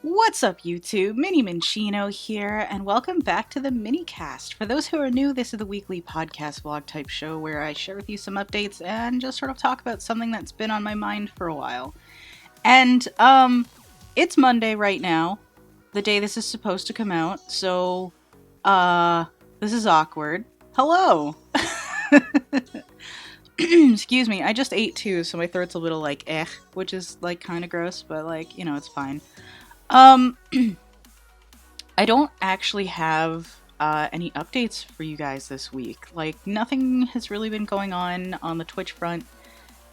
What's up, YouTube? Mini Minchino here, and welcome back to the Minicast. For those who are new, this is the weekly podcast vlog type show where I share with you some updates and just sort of talk about something that's been on my mind for a while. And, it's Monday right now, the day this is supposed to come out, so, this is awkward. Hello! Excuse me, I just ate too, so my throat's a little like, which is, like, kinda gross, but, like, it's fine. Um, I don't actually have any updates for you guys this week. Like, nothing has really been going on the Twitch front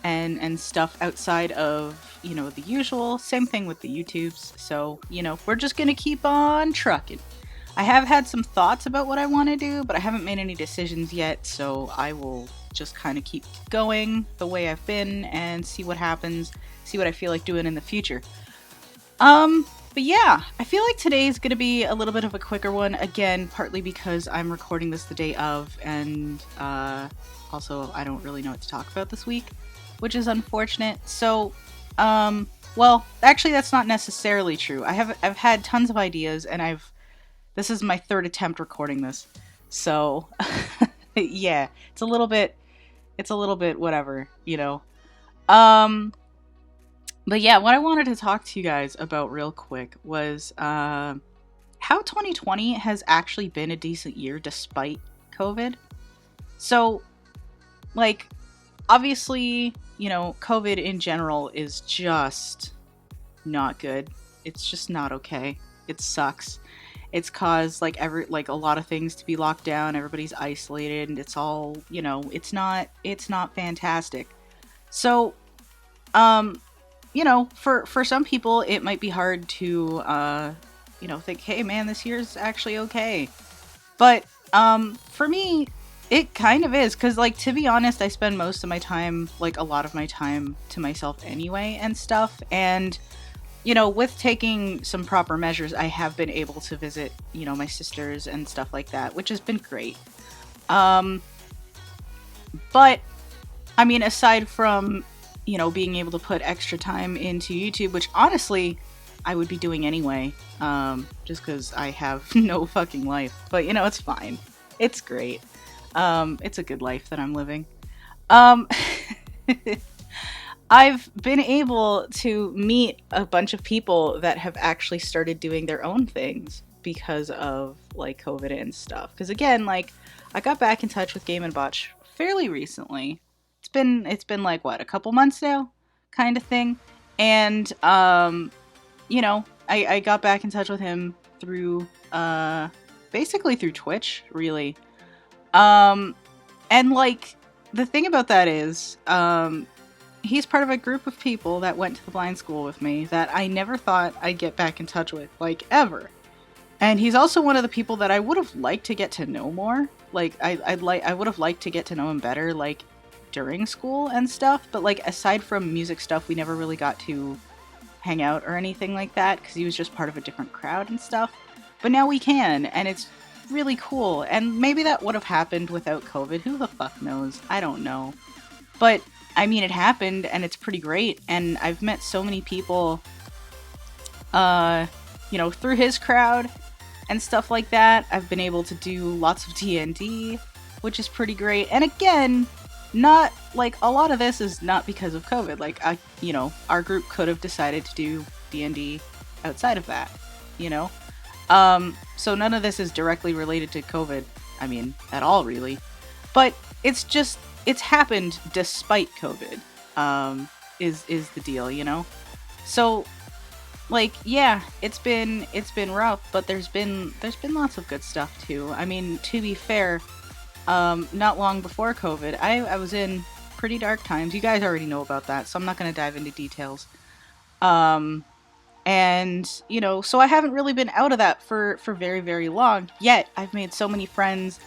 and stuff outside of, the usual. Same thing with the YouTubes. So, we're just gonna keep on trucking. I have had some thoughts about what I want to do, but I haven't made any decisions yet, so I will just kind of keep going the way I've been and see what happens, see what I feel like doing in the future. But yeah, I feel like today's gonna be a little bit of a quicker one, again, partly because I'm recording this the day of, and also I don't really know what to talk about this week, which is unfortunate. So, well, actually that's not necessarily true. I've had tons of ideas, and this is my third attempt recording this. So, yeah, it's a little bit whatever. Um, but yeah, what I wanted to talk to you guys about real quick was how 2020 has actually been a decent year despite COVID. So, like, obviously, COVID in general is just not good. It's just not okay. It sucks. It's caused like a lot of things to be locked down. Everybody's isolated, and it's all, it's not fantastic. So, um for some people, it might be hard to, think, hey man, this year's actually okay. But, for me, it kind of is, because, like, to be honest, I spend most of my time, like, a lot of my time to myself anyway and stuff. And, with taking some proper measures, I have been able to visit, my sisters and stuff like that, which has been great. Um, but I mean, aside from, being able to put extra time into YouTube, which honestly I would be doing anyway, just because I have no fucking life. But, it's fine. It's great. It's a good life that I'm living. Um, I've been able to meet a bunch of people that have actually started doing their own things because of, like, COVID and stuff. Because again, like, I got back in touch with Game and Botch fairly recently. It's been like, what, a couple months now, kind of thing. And I got back in touch with him through basically through Twitch, really. Um, and, like, the thing about that is, he's part of a group of people that went to the blind school with me that I never thought I'd get back in touch with, like, ever. And he's also one of the people that I would have liked to get to know more. Like, I would have liked to get to know him better, like, during school and stuff. But, like, aside from music stuff, we never really got to hang out or anything like that because he was just part of a different crowd and stuff. But now we can, and it's really cool. And maybe that would have happened without COVID. Who the fuck knows? I don't know. But I mean, it happened, and it's pretty great. And I've met so many people, through his crowd and stuff like that. I've been able to do lots of D&D, which is pretty great. And again, not like a lot of this is not because of COVID. Like, our group could have decided to do D&D outside of that, you know? So none of this is directly related to COVID. I mean, at all, really. But it's happened despite COVID, is the deal, So, like, yeah, it's been rough, but there's been lots of good stuff too. I mean, to be fair, not long before COVID, I was in pretty dark times. You guys already know about that, so I'm not going to dive into details. Um, and so I haven't really been out of that for very, very long. Yet I've made so many friends.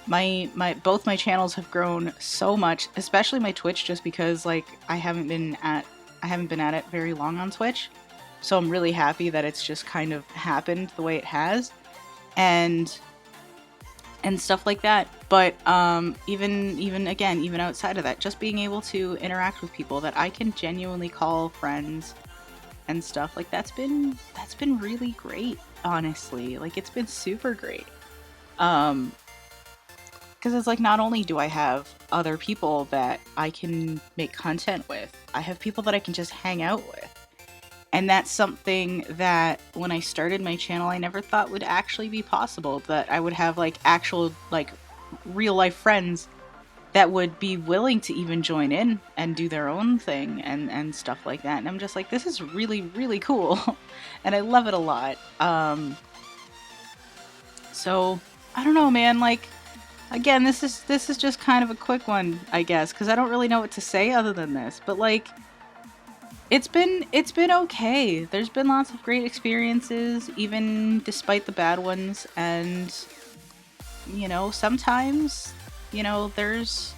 My both my channels have grown so much, especially my Twitch, just because, like, I haven't been at it very long on Twitch. So I'm really happy that it's just kind of happened the way it has. And stuff like that. But even outside of that, just being able to interact with people that I can genuinely call friends and stuff. Like that's been really great, honestly. Like it's been super great. Um because it's like not only do I have other people that I can make content with, I have people that I can just hang out with. And that's something that when I started my channel, I never thought would actually be possible. That I would have like actual, like real life friends that would be willing to even join in and do their own thing and stuff like that. And I'm just like, this is really, really cool. And I love it a lot. So I don't know, man. Like, again, this is just kind of a quick one, I guess, because I don't really know what to say other than this. But like, it's been okay. There's been lots of great experiences, even despite the bad ones. And you know, sometimes, you know, there's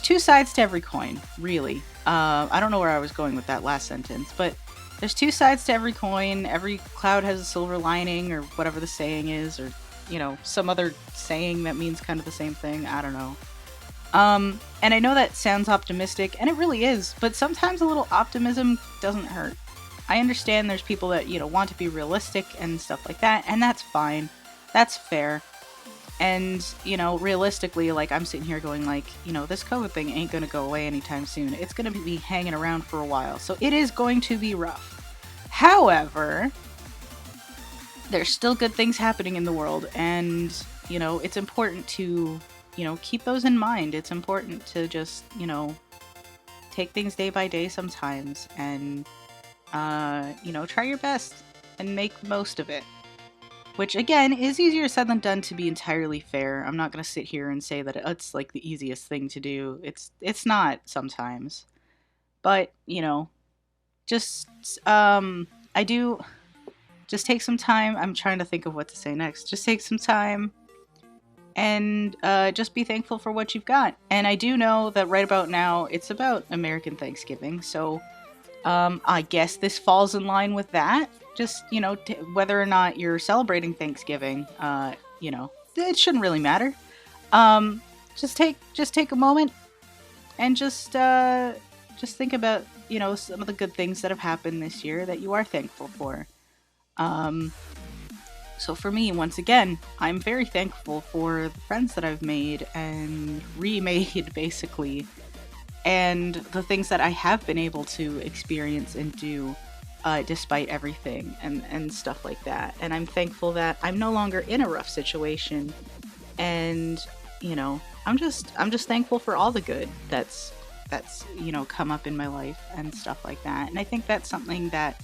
two sides to every coin, really. I don't know where I was going with that last sentence, but there's two sides to every coin. Every cloud has a silver lining, or whatever the saying is, or you know, some other saying that means kind of the same thing. I don't know. And I know that sounds optimistic, and it really is, but sometimes a little optimism doesn't hurt. I understand there's people that, you know, want to be realistic and stuff like that, and that's fine. That's fair. And, you know, realistically, like, I'm sitting here going, like, you know, this COVID thing ain't gonna go away anytime soon. It's gonna be hanging around for a while, so it is going to be rough. However, there's still good things happening in the world, and, you know, it's important to, you know, keep those in mind. It's important to just, you know, take things day by day sometimes and, you know, try your best and make most of it. Which, again, is easier said than done, to be entirely fair. I'm not going to sit here and say that it's, like, the easiest thing to do. It's not sometimes. But, you know, just, I do, just take some time. I'm trying to think of what to say next. Just take some time and just be thankful for what you've got. And I do know that right about now, it's about American Thanksgiving, so I guess this falls in line with that. Just, you know, whether or not you're celebrating Thanksgiving, you know, it shouldn't really matter. Just take a moment and just think about, you know, some of the good things that have happened this year that you are thankful for. So for me, once again, I'm very thankful for the friends that I've made and remade, basically, and the things that I have been able to experience and do despite everything and stuff like that. And I'm thankful that I'm no longer in a rough situation, and, you know, I'm just thankful for all the good that's you know, come up in my life and stuff like that. And I think that's something that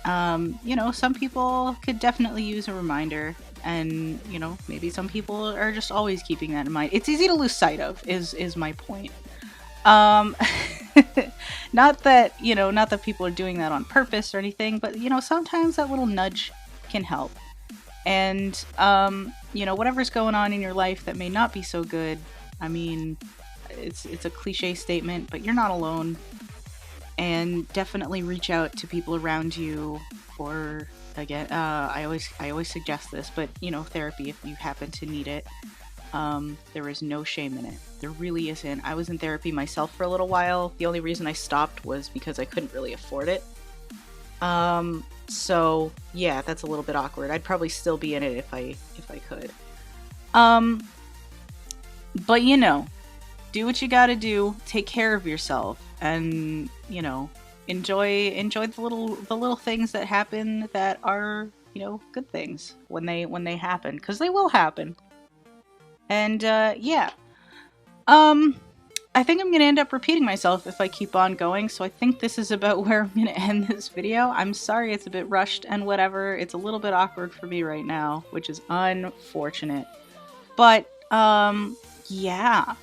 you know, some people could definitely use a reminder, and, you know, maybe some people are just always keeping that in mind. It's easy to lose sight of, is my point. Not that, you know, not that people are doing that on purpose or anything, but, you know, sometimes that little nudge can help. And, you know, whatever's going on in your life that may not be so good, I mean, it's a cliche statement, but you're not alone. And definitely reach out to people around you, or, again, I always suggest this, but, you know, therapy if you happen to need it. There is no shame in it. There really isn't. I was in therapy myself for a little while. The only reason I stopped was because I couldn't really afford it. So yeah, that's a little bit awkward. I'd probably still be in it if I could. But, you know, do what you gotta do. Take care of yourself, and, you know, enjoy the little things that happen that are, you know, good things when they happen, because they will happen. And yeah, I think I'm gonna end up repeating myself if I keep on going, so I think this is about where I'm gonna end this video. I'm sorry it's a bit rushed and whatever. It's a little bit awkward for me right now, which is unfortunate. But yeah.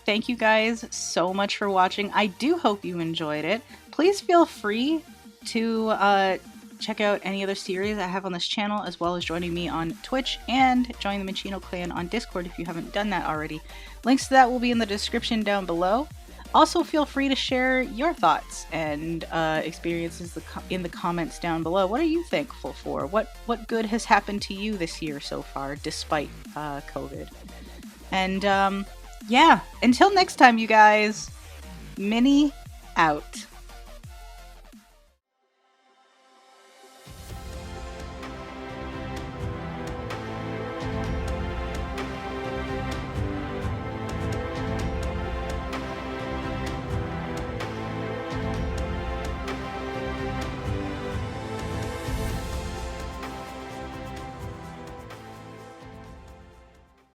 Thank you guys so much for watching. I do hope you enjoyed it. Please feel free to check out any other series I have on this channel, as well as joining me on Twitch and join the Machino clan on Discord if you haven't done that already. Links to that will be in the description down below. Also, feel free to share your thoughts and experiences in the comments down below. What are you thankful for? What good has happened to you this year so far, despite COVID? And yeah, until next time, you guys, Minnie out.